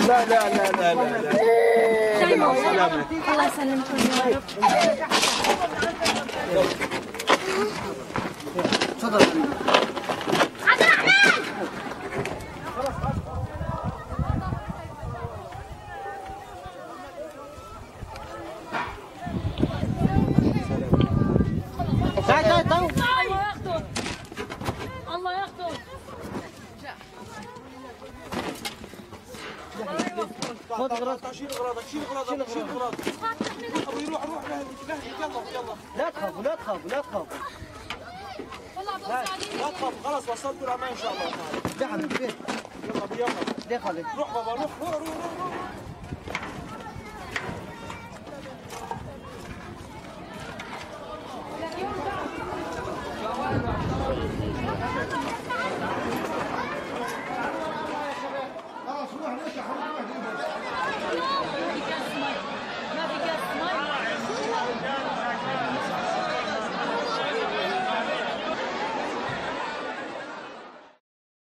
لا لا لا لا لا لا. الله يسلمكم يا رب. تفضل. عبد الرحمن. تعال تعال. الله ياخذه. خذ اغراضك. شيل اغراضك شيل اغراضك شيل اغراضك. ابوي روح روح يلا يلا. لا تخافوا لا تخافوا لا تخافوا. لا تخافوا خلاص وصلتوا الامان ان شاء الله تعالى. يلا يلا. روح بابا روح روح روح روح.